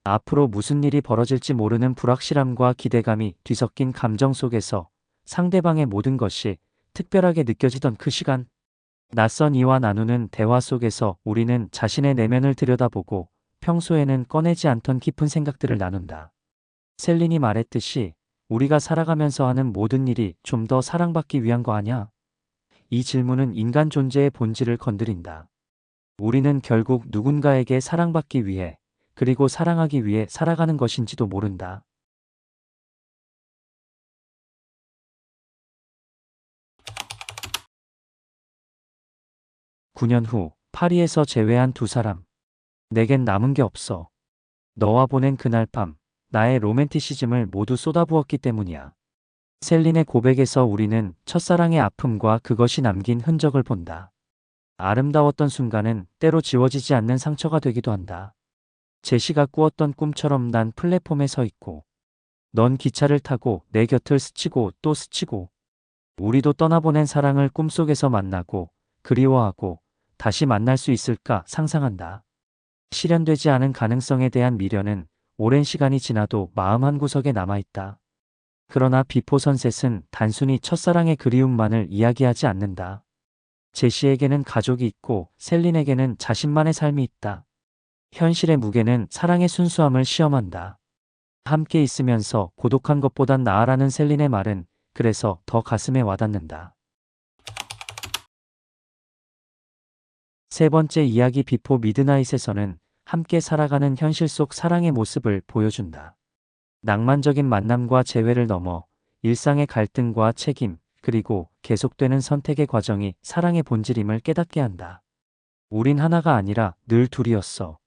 앞으로 무슨 일이 벌어질지 모르는 불확실함과 기대감이 뒤섞인 감정 속에서 상대방의 모든 것이 특별하게 느껴지던 그 시간. 낯선 이와 나누는 대화 속에서 우리는 자신의 내면을 들여다보고 평소에는 꺼내지 않던 깊은 생각들을 나눈다. 셀린이 말했듯이 우리가 살아가면서 하는 모든 일이 좀 더 사랑받기 위한 거 아냐? 이 질문은 인간 존재의 본질을 건드린다. 우리는 결국 누군가에게 사랑받기 위해 그리고 사랑하기 위해 살아가는 것인지도 모른다. (9년) 후 파리에서 재회한 두 사람. 내겐 남은 게 없어. 너와 보낸 그날 밤 나의 로맨티시즘을 모두 쏟아부었기 때문이야. 셀린의 고백에서 우리는 첫사랑의 아픔과 그것이 남긴 흔적을 본다. 아름다웠던 순간은 때로 지워지지 않는 상처가 되기도 한다. 제시가 꾸었던 꿈처럼 난 플랫폼에 서 있고 넌 기차를 타고 내 곁을 스치고 또 스치고 우리도 떠나보낸 사랑을 꿈속에서 만나고 그리워하고 다시 만날 수 있을까 상상한다. 실현되지 않은 가능성에 대한 미련은 오랜 시간이 지나도 마음 한구석에 남아있다. 그러나 비포 선셋은 단순히 첫사랑의 그리움만을 이야기하지 않는다. 제시에게는 가족이 있고 셀린에게는 자신만의 삶이 있다. 현실의 무게는 사랑의 순수함을 시험한다. 함께 있으면서 고독한 것보단 나아라는 셀린의 말은 그래서 더 가슴에 와닿는다. 세 번째 이야기 비포 미드나잇에서는 함께 살아가는 현실 속 사랑의 모습을 보여준다. 낭만적인 만남과 재회를 넘어 일상의 갈등과 책임, 그리고 계속되는 선택의 과정이 사랑의 본질임을 깨닫게 한다. 우린 하나가 아니라 늘 둘이었어.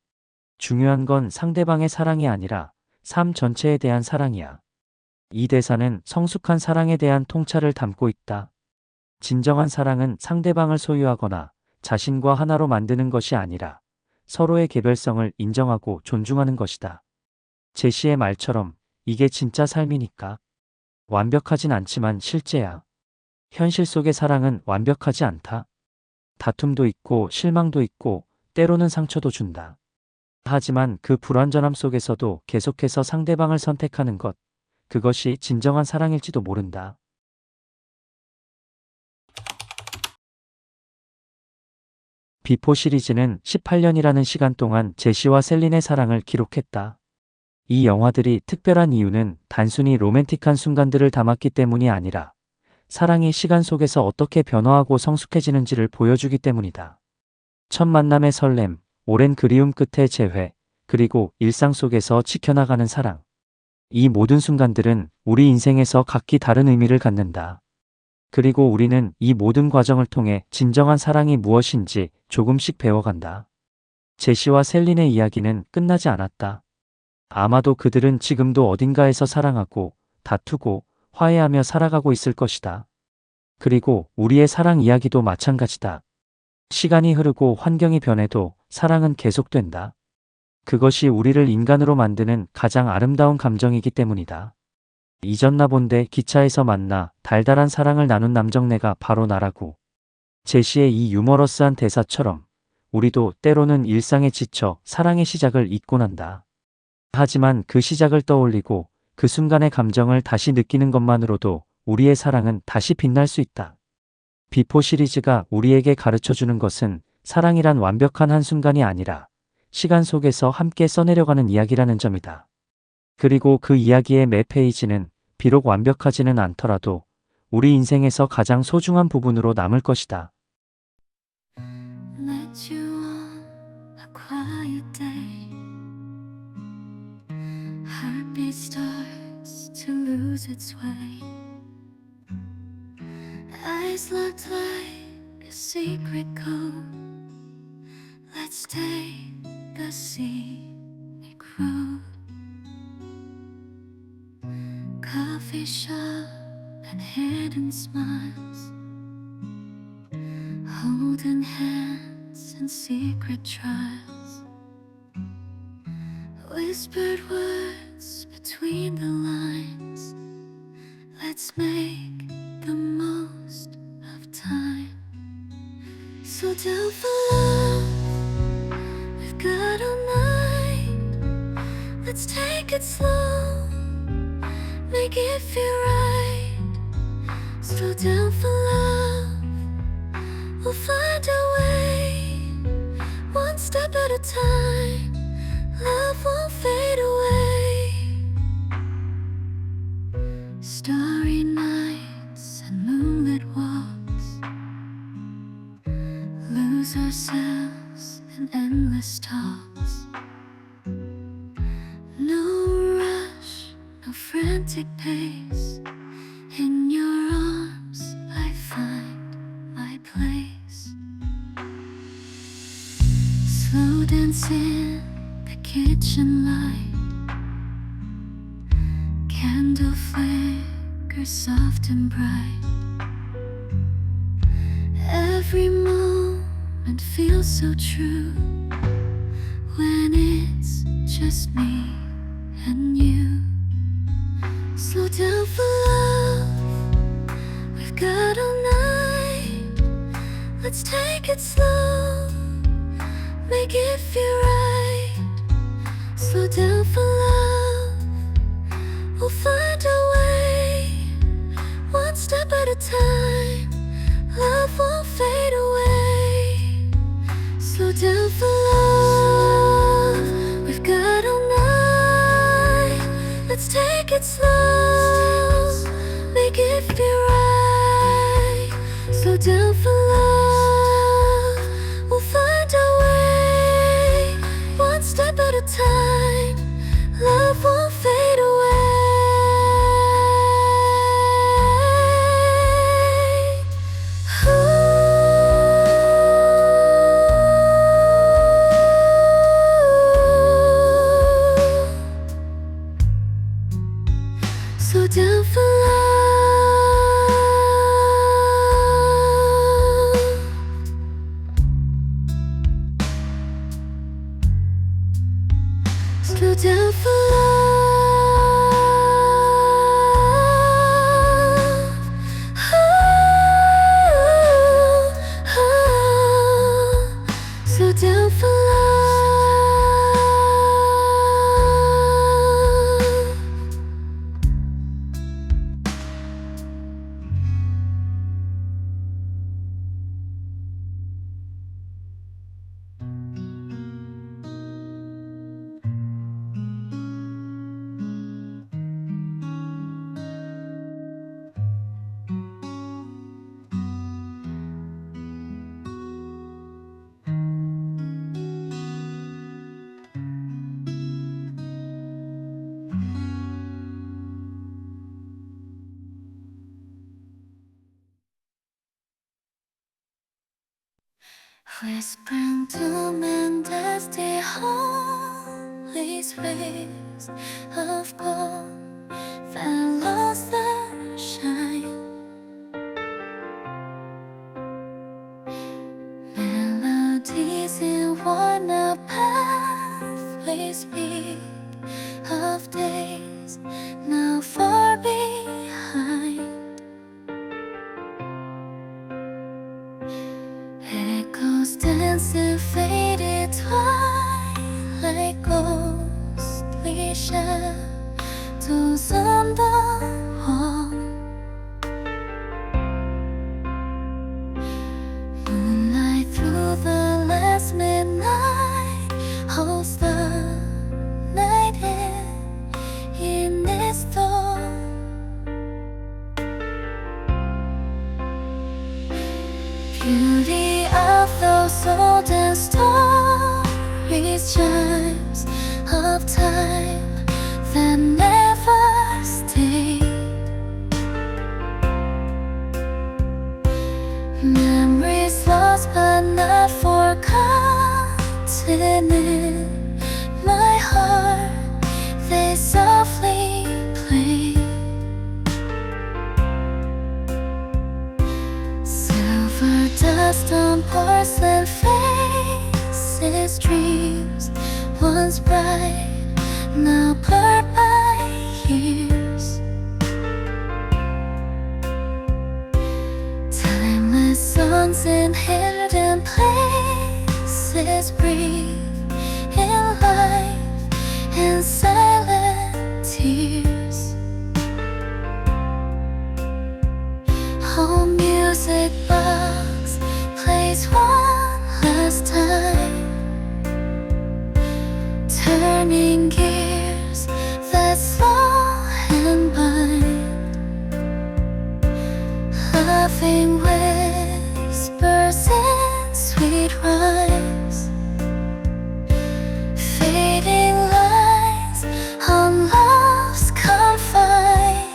중요한 건 상대방의 사랑이 아니라 삶 전체에 대한 사랑이야. 이 대사는 성숙한 사랑에 대한 통찰을 담고 있다. 진정한 사랑은 상대방을 소유하거나 자신과 하나로 만드는 것이 아니라 서로의 개별성을 인정하고 존중하는 것이다. 제시의 말처럼 이게 진짜 삶이니까. 완벽하진 않지만 실제야. 현실 속의 사랑은 완벽하지 않다. 다툼도 있고 실망도 있고 때로는 상처도 준다. 하지만 그 불완전함 속에서도 계속해서 상대방을 선택하는 것, 그것이 진정한 사랑일지도 모른다. 비포 시리즈는 18년이라는 시간 동안 제시와 셀린의 사랑을 기록했다. 이 영화들이 특별한 이유는 단순히 로맨틱한 순간들을 담았기 때문이 아니라 사랑이 시간 속에서 어떻게 변화하고 성숙해지는지를 보여주기 때문이다. 첫 만남의 설렘, 오랜 그리움 끝의 재회, 그리고 일상 속에서 지켜나가는 사랑. 이 모든 순간들은 우리 인생에서 각기 다른 의미를 갖는다. 그리고 우리는 이 모든 과정을 통해 진정한 사랑이 무엇인지 조금씩 배워간다. 제시와 셀린의 이야기는 끝나지 않았다. 아마도 그들은 지금도 어딘가에서 사랑하고 다투고 화해하며 살아가고 있을 것이다. 그리고 우리의 사랑 이야기도 마찬가지다. 시간이 흐르고 환경이 변해도 사랑은 계속된다. 그것이 우리를 인간으로 만드는 가장 아름다운 감정이기 때문이다. 잊었나 본데 기차에서 만나 달달한 사랑을 나눈 남정네가 바로 나라고. 제시의 이 유머러스한 대사처럼 우리도 때로는 일상에 지쳐 사랑의 시작을 잊곤 한다. 하지만 그 시작을 떠올리고 그 순간의 감정을 다시 느끼는 것만으로도 우리의 사랑은 다시 빛날 수 있다. 비포 시리즈가 우리에게 가르쳐주는 것은 사랑이란 완벽한 한순간이 아니라 시간 속에서 함께 써내려가는 이야기라는 점이다. 그리고 그 이야기의 매 페이지는 비록 완벽하지는 않더라도 우리 인생에서 가장 소중한 부분으로 남을 것이다. Let you on a quiet day. Heartbeat starts to lose its way. Eyes locked like a secret code. Let's take the scenic road. Coffee shop and hidden smiles, holding hands in secret trials, whispered words between the lines. Let's make the most of time. So down for love, we've got all night. Let's take it slow, make it feel right. Slow down for love, we'll find a way. One step at a time, love won't fade away. Starry nights and moonlit walks, lose ourselves in endless talks. No rush, no frantic pace. In your arms I find my place. Slow dance in the kitchen light, candle flicker soft and bright. Every moment feels so true when it's just me and you. Slow down for love, we've got all night. Let's take it slow, make it feel right. Slow down for love, we'll find a way. One step at a time, love won't fade away. Slow down for love, we've got all night. Let's take it slow, make it feel right. Slow down for love, we'll find a way. One step at a time, love won't fade away. Slow down for love. Slow down for love. Whispering doom and dusty holy space of gold that lost their shine. Melodies in worn out pathways speak of days now far behind. Echoes dance in faded twilight, ghostly shadows on the wall. Moonlight through the last midnight holds the night in its thought. Beauty of those olden stories, chimes of time that never stayed. Memories lost but not forgotten in my heart, they softly play. Silver dust on porcelain faces, dreams once bright, now blurred by years. Timeless songs in hidden places breathe in life and silent tears. Home music box plays one last time, turning gears that slow and bind. Loving whispers in sweet rhymes, fading lines on love's confine.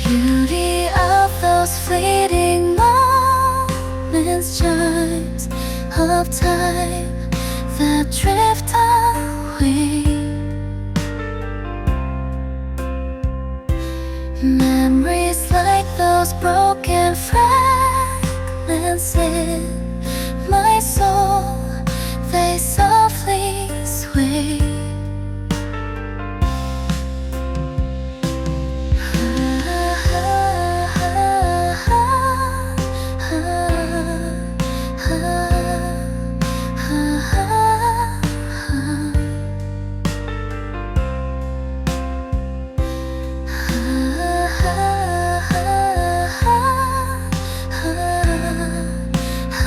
Beauty of those fleeting moments, chimes of time that drift away. Memories like those broken fragments in my soul, they softly sway.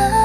Ah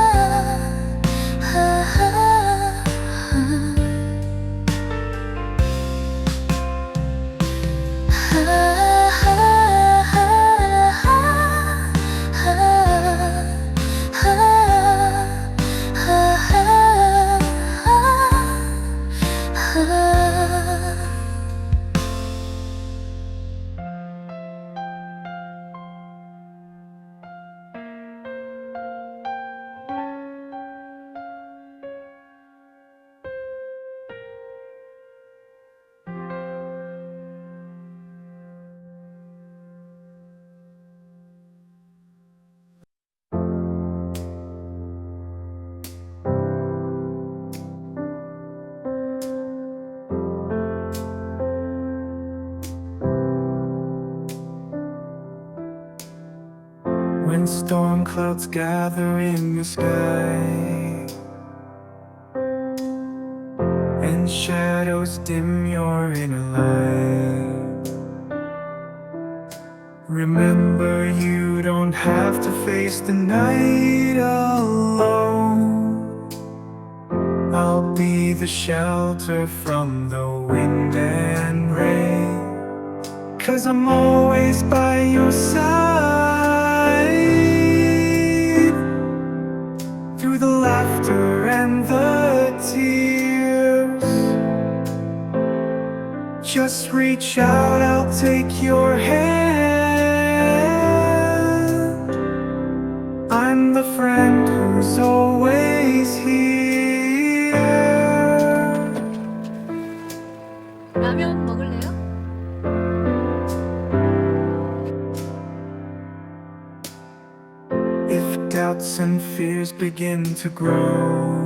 when storm clouds gather in the sky and shadows dim your inner light. Remember, you don't have to face the night alone. I'll be the shelter from the wind and rain, 'cause I'm always by your side. Through the laughter and the tears, just reach out, I'll take your hand. I'm the friend who's always here. 라면 먹을래요? If doubts and fears begin to grow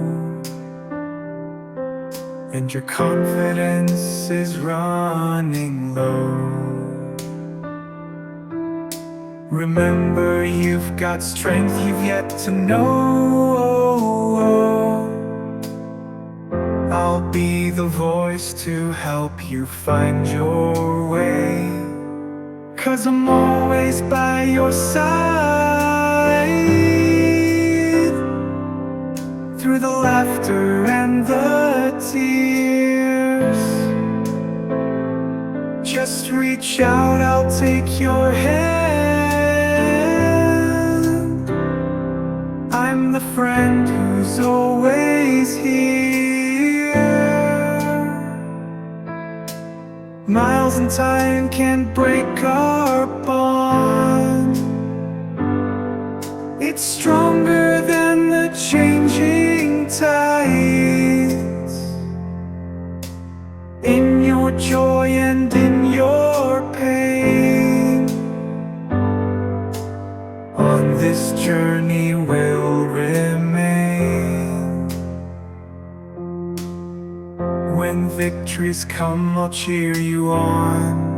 and your confidence is running low, remember, you've got strength you've yet to know. I'll be the voice to help you find your way, 'cause I'm always by your side. Through the laughter and the tears, just reach out, I'll take your hand. I'm the friend who's always here. Miles and time can't break our bond. It's stronger than the changing tides. In your joy and in your pain, on this journey we'll remain. When victories come, I'll cheer you on.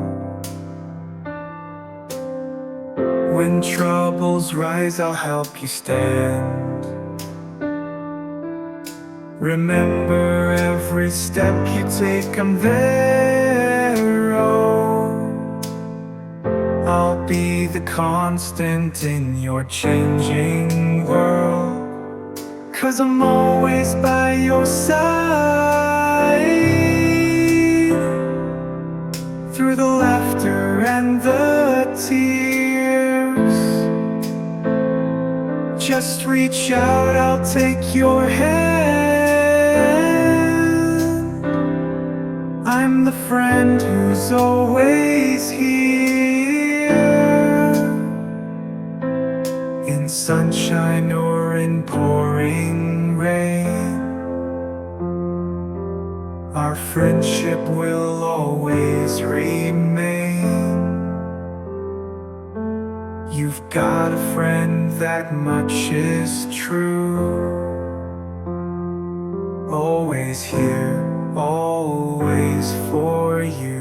When troubles rise, I'll help you stand. Remember, every step you take, I'm there. Oh, I'll be the constant in your changing world, 'cause I'm always by your side. Through the laughter and the tears, just reach out, I'll take your hand. I'm the friend who's always here. In sunshine or in pouring rain, our friendship will always remain. You've got a friend, that much is true. Always here, always for you.